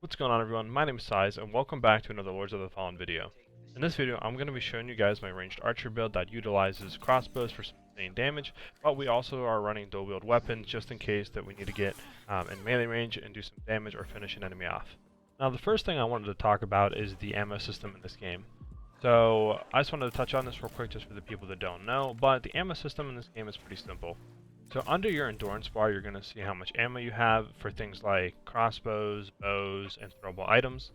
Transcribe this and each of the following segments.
What's going on, everyone? My name is Size and welcome back to another Lords of the Fallen video. In this video I'm going to be showing you guys my ranged archer build that utilizes crossbows for sustained damage, but we also are running dual wield weapons just in case that we need to get in melee range and do some damage or finish an enemy off. Now the first thing I wanted to talk about is the ammo system in this game. So I just wanted to touch on this real quick just for the people that don't know, but the ammo system in this game is pretty simple. So under your endurance bar, you're going to see how much ammo you have for things like crossbows, bows, and throwable items.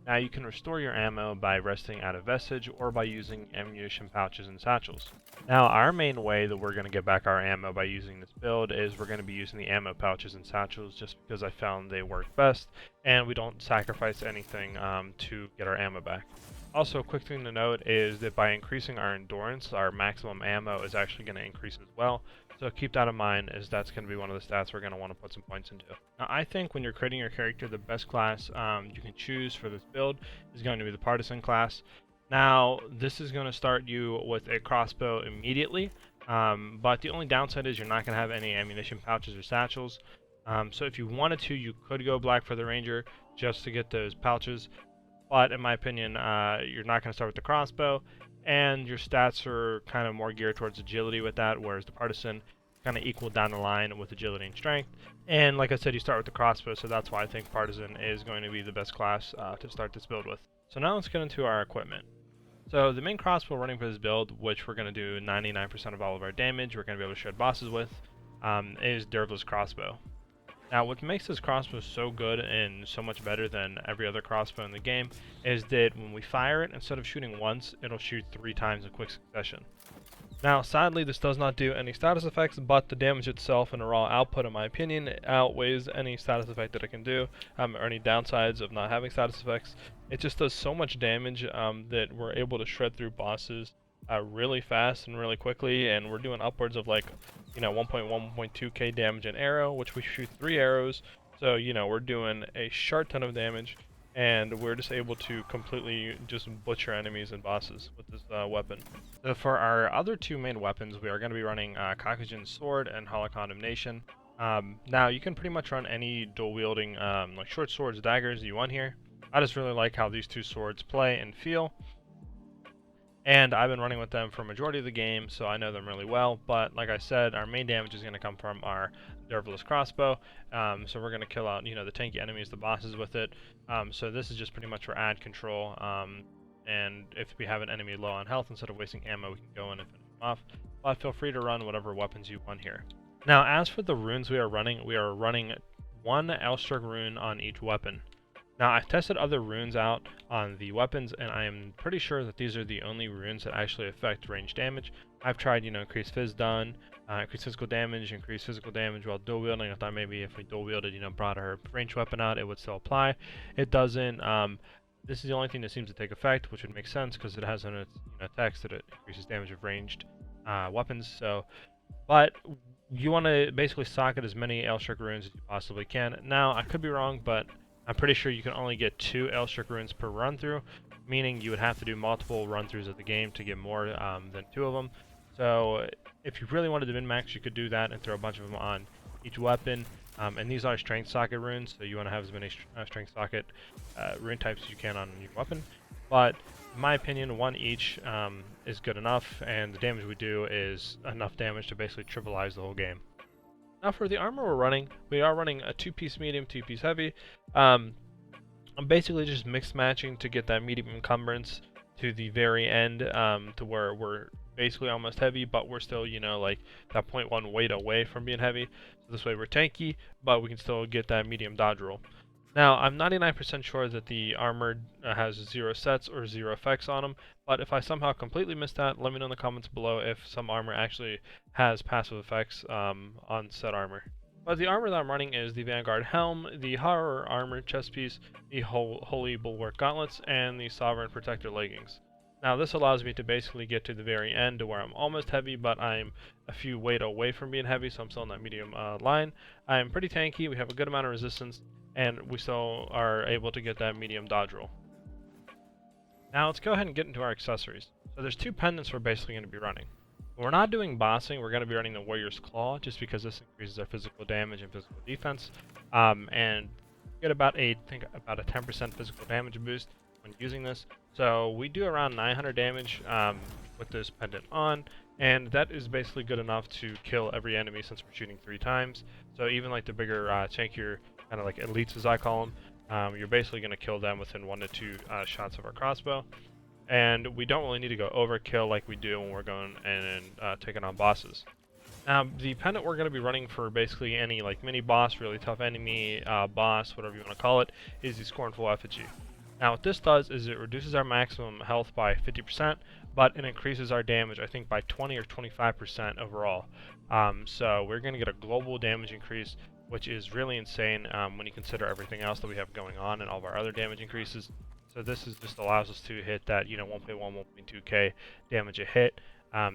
Now you can restore your ammo by resting at a vestige or by using ammunition pouches and satchels. Now our main way that we're going to get back our ammo by using this build is we're going to be using the ammo pouches and satchels just because I found they work best and we don't sacrifice anything to get our ammo back. Also, a quick thing to note is that by increasing our endurance, our maximum ammo is actually going to increase as well. So keep that in mind, as that's going to be one of the stats we're going to want to put some points into. Now, I think when you're creating your character, the best class you can choose for this build is going to be the partisan class. Now, this is going to start you with a crossbow immediately, but the only downside is you're not going to have any ammunition pouches or satchels. So if you wanted to, you could go blackfeather ranger just to get those pouches. But in my opinion, you're not going to start with the crossbow, and your stats are kind of more geared towards agility with that, whereas the partisan kind of equal down the line with agility and strength. And like I said, you start with the crossbow, so that's why I think partisan is going to be the best class to start this build with. So now let's get into our equipment. So the main crossbow running for this build, which we're going to do 99% of all of our damage, we're going to be able to shred bosses with, is Dervla's crossbow. Now, what makes this crossbow so good and so much better than every other crossbow in the game is that when we fire it, instead of shooting once, it'll shoot 3 times in quick succession. Now, sadly, this does not do any status effects, but the damage itself and the raw output, in my opinion, outweighs any status effect that it can do, or any downsides of not having status effects. It just does so much damage that we're able to shred through bosses really fast and really quickly, and we're doing upwards of like 1.1, 1.2k damage an arrow, which we shoot 3 arrows, so we're doing a sharp ton of damage, and we're just able to completely just butcher enemies and bosses with this weapon. So for our other 2 main weapons, we are going to be running Kakujin's sword and Hollow Condemnation. Now you can pretty much run any dual wielding like short swords, daggers you want here. I just really like how these 2 swords play and feel. And I've been running with them for a majority of the game, so I know them really well. But like I said, our main damage is going to come from our Dervla's crossbow. So we're going to kill out, the tanky enemies, the bosses with it. So this is just pretty much for ad control. And if we have an enemy low on health, instead of wasting ammo, we can go in and finish them off. But feel free to run whatever weapons you want here. Now, as for the runes we are running 1 Elstruck rune on each weapon. Now, I've tested other runes out on the weapons, and I am pretty sure that these are the only runes that actually affect range damage. I've tried, increase phys done, increase physical damage while dual wielding. I thought maybe if we dual wielded, brought our ranged weapon out, it would still apply. It doesn't. This is the only thing that seems to take effect, which would make sense because it has in its text that it increases damage of ranged weapons. So, but you want to basically socket as many Elstruck runes as you possibly can. Now, I could be wrong, but I'm pretty sure you can only get 2 Elstruck runes per run through, meaning you would have to do multiple run throughs of the game to get more than 2 of them. So if you really wanted to min-max, you could do that and throw a bunch of them on each weapon. And these are strength socket runes, so you want to have as many strength socket rune types as you can on your weapon. But in my opinion, 1 each is good enough, and the damage we do is enough damage to basically trivialize the whole game. Now for the armor we are running a 2-piece medium, 2-piece heavy. I'm basically just mix matching to get that medium encumbrance to the very end, to where we're basically almost heavy, but we're still, like that 0.1 weight away from being heavy. So this way we're tanky, but we can still get that medium dodge roll. Now, I'm 99% sure that the armor has 0 sets or 0 effects on them, but if I somehow completely missed that, let me know in the comments below if some armor actually has passive effects on said armor. But the armor that I'm running is the Vanguard Helm, the Horror Armor chest piece, the Holy Bulwark Gauntlets, and the Sovereign Protector Leggings. Now, this allows me to basically get to the very end to where I'm almost heavy, but I'm a few weight away from being heavy, so I'm still in that medium line. I'm pretty tanky, we have a good amount of resistance, and we still are able to get that medium dodge roll. Now let's go ahead and get into our accessories. So there's 2 pendants we're basically going to be running. When we're not doing bossing, we're going to be running the Warrior's Claw, just because this increases our physical damage and physical defense. And get about I think about a 10% physical damage boost when using this. So we do around 900 damage with this pendant on, and that is basically good enough to kill every enemy since we're shooting 3 times. So even like the bigger, chunkier, kind of like elites as I call them, you're basically going to kill them within 1 to 2 shots of our crossbow. And we don't really need to go overkill like we do when we're going and taking on bosses. Now, the pendant we're going to be running for basically any like mini boss, really tough enemy, boss, whatever you want to call it, is the Scornful Effigy. Now, what this does is it reduces our maximum health by 50%, but it increases our damage, I think, by 20 or 25% overall. So we're going to get a global damage increase, which is really insane when you consider everything else that we have going on and all of our other damage increases. So this is just allows us to hit that 1.1, 1.2k damage a hit,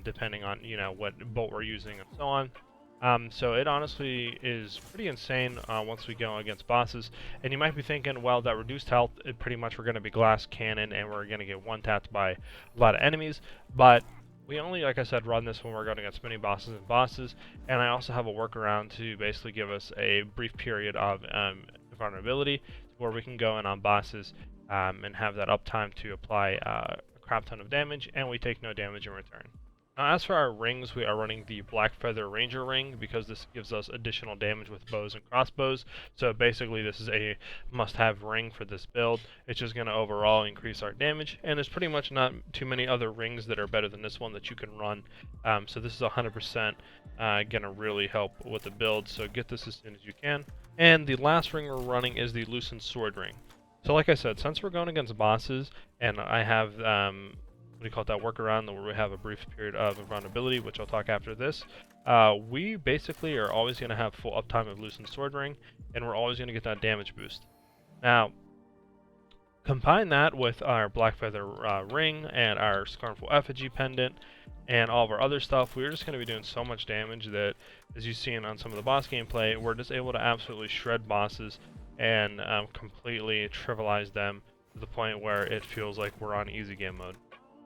depending on what bolt we're using and so on. So it honestly is pretty insane once we go against bosses. And you might be thinking, well, that reduced health, pretty much we're going to be glass cannon and we're going to get one-tapped by a lot of enemies. But we only, like I said, run this when we're going against mini bosses. And I also have a workaround to basically give us a brief period of vulnerability where we can go in on bosses and have that uptime to apply a crap ton of damage, and we take no damage in return. Now, as for our rings, we are running the blackfeather ranger ring because this gives us additional damage with bows and crossbows. So basically this is a must-have ring for this build. It's just going to overall increase our damage, and there's pretty much not too many other rings that are better than this one that you can run. So this is 100% going to really help with the build, so get this as soon as you can. And the last ring we're running is the loosened sword ring. So like I said, since we're going against bosses, and I have, what do you call it, that workaround where we have a brief period of invulnerability, which I'll talk after this, we basically are always going to have full uptime of Loosened Sword Ring, and we're always going to get that damage boost. Now, combine that with our Blackfeather ring and our Scornful Effigy pendant and all of our other stuff, we're just going to be doing so much damage that, as you've seen on some of the boss gameplay, we're just able to absolutely shred bosses and completely trivialize them to the point where it feels like we're on easy game mode.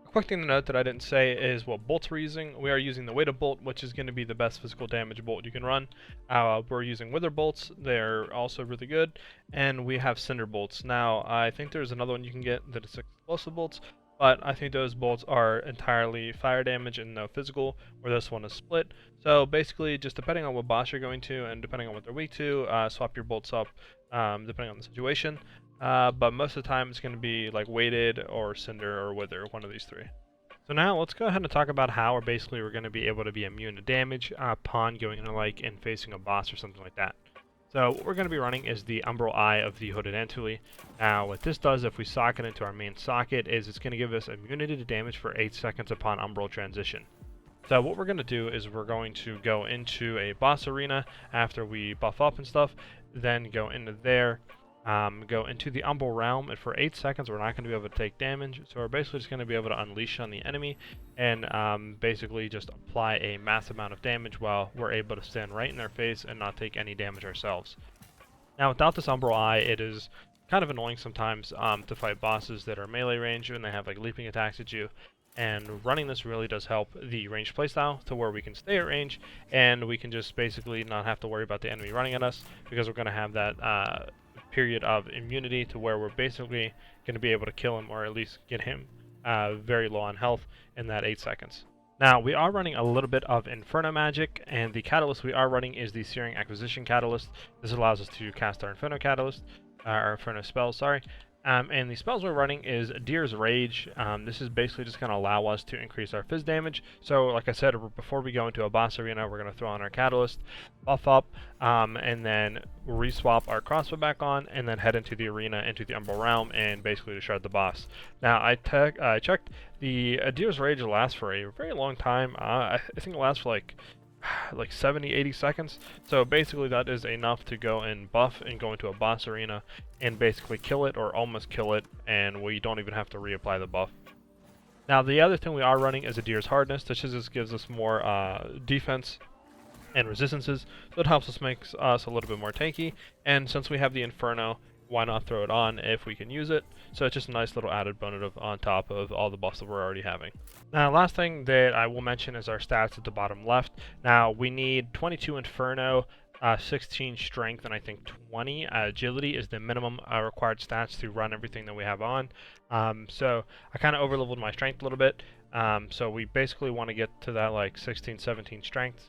A quick thing to note that I didn't say is what bolts we're using. We are using the weighted bolt, which is going to be the best physical damage bolt you can run. We're using wither bolts. They're also really good. And we have cinder bolts. Now, I think there's another one you can get that is explosive bolts, but I think those bolts are entirely fire damage and no physical, where this one is split. So basically, just depending on what boss you're going to and depending on what they're weak to, swap your bolts up depending on the situation. But most of the time it's going to be like weighted or cinder or wither, one of these 3. So now let's go ahead and talk about how we're going to be able to be immune to damage upon going into and facing a boss or something like that. So what we're going to be running is the umbral eye of the hooded Antuli. Now what this does, if we socket into our main socket, is it's going to give us immunity to damage for 8 seconds upon umbral transition. So what we're going to do is we're going to go into a boss arena after we buff up and stuff, then go into there, go into the umbral realm, and for 8 seconds we're not going to be able to take damage, so we're basically just going to be able to unleash on the enemy and basically just apply a massive amount of damage while we're able to stand right in their face and not take any damage ourselves. Now without this umbral eye, it is kind of annoying sometimes to fight bosses that are melee range and they have like leaping attacks at you. And running this really does help the range playstyle to where we can stay at range and we can just basically not have to worry about the enemy running at us, because we're going to have that period of immunity to where we're basically going to be able to kill him, or at least get him very low on health in that 8 seconds. Now, we are running a little bit of Inferno magic, and the catalyst we are running is the Searing Acquisition Catalyst. This allows us to cast our Inferno Catalyst, our Inferno spells, sorry. And the spells we're running is Adyr's Rage. This is basically just going to allow us to increase our phys damage. So, like I said, before we go into a boss arena, we're going to throw on our Catalyst, buff up, and then reswap our crossbow back on, and then head into the arena, into the Umbral Realm, and basically to shred the boss. Now, I checked, the Adyr's Rage lasts for a very long time. I think it lasts for like 70-80 seconds, so basically that is enough to go and buff and go into a boss arena and basically kill it or almost kill it, and we don't even have to reapply the buff. Now the other thing we are running is Adyr's Hardness. This just gives us more defense and resistances, so it helps us make us a little bit more tanky, and since we have the Inferno, why not throw it on if we can use it? So it's just a nice little added bonus on top of all the buffs that we're already having. Now, last thing that I will mention is our stats at the bottom left. Now, we need 22 Inferno, 16 strength, and I think 20 agility is the minimum required stats to run everything that we have on. So I kind of overleveled my strength a little bit. So we basically want to get to that like 16, 17 strength.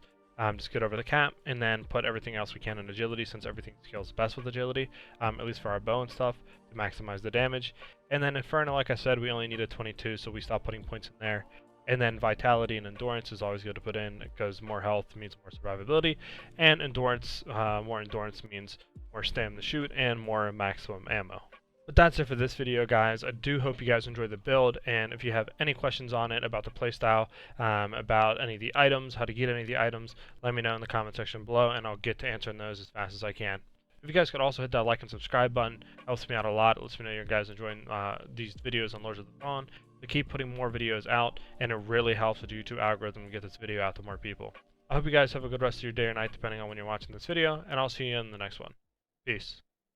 Just get over the cap, and then put everything else we can in agility, since everything scales best with agility, at least for our bow and stuff, to maximize the damage. And then Inferno, like I said, we only needed 22, so we stopped putting points in there. And then Vitality and Endurance is always good to put in, because more health means more survivability, and Endurance, more Endurance means more stamina to shoot and more maximum ammo. But that's it for this video, guys. I do hope you guys enjoyed the build, and if you have any questions on it, about the playstyle, about any of the items, how to get any of the items, let me know in the comment section below, and I'll get to answering those as fast as I can. If you guys could also hit that like and subscribe button, it helps me out a lot. It lets me know you guys enjoying these videos on Lords of the Fallen. To keep putting more videos out, and it really helps the YouTube algorithm to get this video out to more people. I hope you guys have a good rest of your day or night, depending on when you're watching this video, and I'll see you in the next one. Peace.